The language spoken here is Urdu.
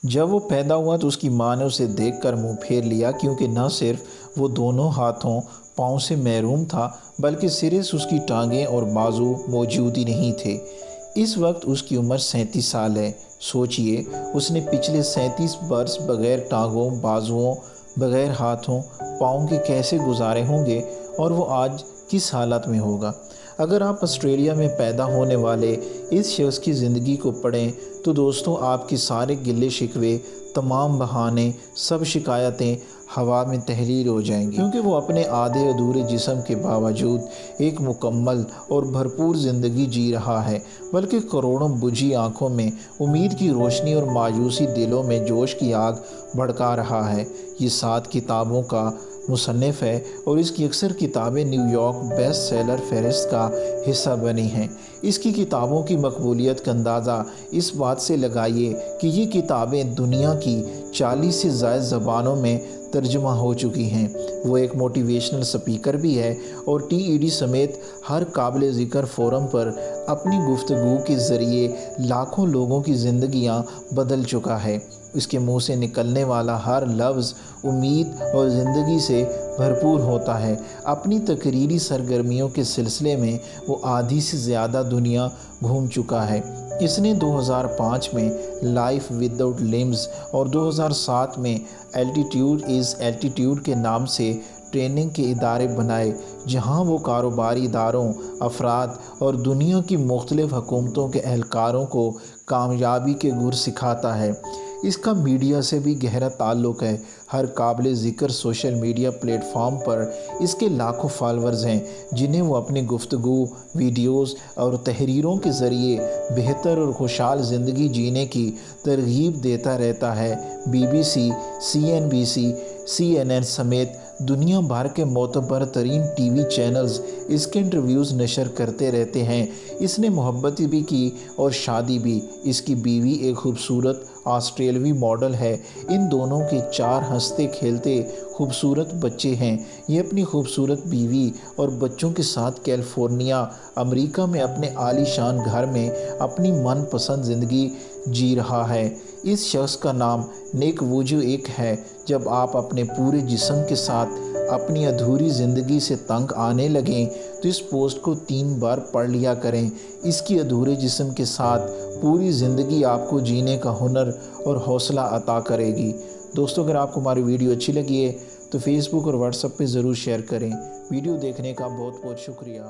جب وہ پیدا ہوا تو اس کی ماں نے اسے دیکھ کر منہ پھیر لیا، کیونکہ نہ صرف وہ دونوں ہاتھوں پاؤں سے محروم تھا بلکہ سرے سے اس کی ٹانگیں اور بازو موجود ہی نہیں تھے۔ اس وقت اس کی عمر 37 سال ہے۔ سوچئے اس نے پچھلے 37 برس بغیر ٹانگوں، بازوؤں، بغیر ہاتھوں پاؤں کے کیسے گزارے ہوں گے، اور وہ آج کس حالت میں ہوگا۔ اگر آپ آسٹریلیا میں پیدا ہونے والے اس شخص کی زندگی کو پڑھیں تو دوستو، آپ کے سارے گلے شکوے، تمام بہانے، سب شکایتیں ہوا میں تحریر ہو جائیں گی، کیونکہ وہ اپنے آدھے ادھورے جسم کے باوجود ایک مکمل اور بھرپور زندگی جی رہا ہے، بلکہ کروڑوں بجھی آنکھوں میں امید کی روشنی اور مایوسی دلوں میں جوش کی آگ بھڑکا رہا ہے۔ یہ 7 کتابوں کا مصنف ہے اور اس کی اکثر کتابیں نیو یارک بیسٹ سیلر فہرست کا حصہ بنی ہیں۔ اس کی کتابوں کی مقبولیت کا اندازہ اس بات سے لگائیے کہ یہ کتابیں دنیا کی 40 سے زائد زبانوں میں ترجمہ ہو چکی ہیں۔ وہ ایک موٹیویشنل سپیکر بھی ہے اور TED سمیت ہر قابل ذکر فورم پر اپنی گفتگو کے ذریعے لاکھوں لوگوں کی زندگیاں بدل چکا ہے۔ اس کے منہ سے نکلنے والا ہر لفظ امید اور زندگی سے بھرپور ہوتا ہے۔ اپنی تقریری سرگرمیوں کے سلسلے میں وہ آدھی سے زیادہ دنیا گھوم چکا ہے۔ اس نے 2005 میں لائف وداؤٹ لمز اور 2007 میں ایلٹیٹیوڈ از ایلٹیٹیوڈ کے نام سے ٹریننگ کے ادارے بنائے، جہاں وہ کاروباری اداروں، افراد اور دنیا کی مختلف حکومتوں کے اہلکاروں کو کامیابی کے گر سکھاتا ہے۔ اس کا میڈیا سے بھی گہرا تعلق ہے۔ ہر قابل ذکر سوشل میڈیا پلیٹ فارم پر اس کے لاکھوں فالورز ہیں، جنہیں وہ اپنی گفتگو، ویڈیوز اور تحریروں کے ذریعے بہتر اور خوشحال زندگی جینے کی ترغیب دیتا رہتا ہے۔ BBC، CNBC، CNN سمیت دنیا بھر کے معتبر ترین TV چینلز اس کے انٹرویوز نشر کرتے رہتے ہیں۔ اس نے محبت بھی کی اور شادی بھی۔ اس کی بیوی ایک خوبصورت آسٹریلوی ماڈل ہے۔ ان دونوں کے 4 ہنستے کھیلتے خوبصورت بچے ہیں۔ یہ اپنی خوبصورت بیوی اور بچوں کے ساتھ کیلیفورنیا، امریکہ میں اپنے عالی شان گھر میں اپنی من پسند زندگی جی رہا ہے۔ اس شخص کا نام نک ووجوئک ہے۔ جب آپ اپنے پورے جسم کے ساتھ اپنی ادھوری زندگی سے تنگ آنے لگیں تو اس پوسٹ کو 3 بار پڑھ لیا کریں۔ اس کی ادھورے جسم کے ساتھ پوری زندگی آپ کو جینے کا ہنر اور حوصلہ عطا کرے گی۔ دوستو، اگر آپ کو ہماری ویڈیو اچھی لگی ہے تو فیس بک اور واٹس ایپ پہ ضرور شیئر کریں۔ ویڈیو دیکھنے کا بہت بہت شکریہ۔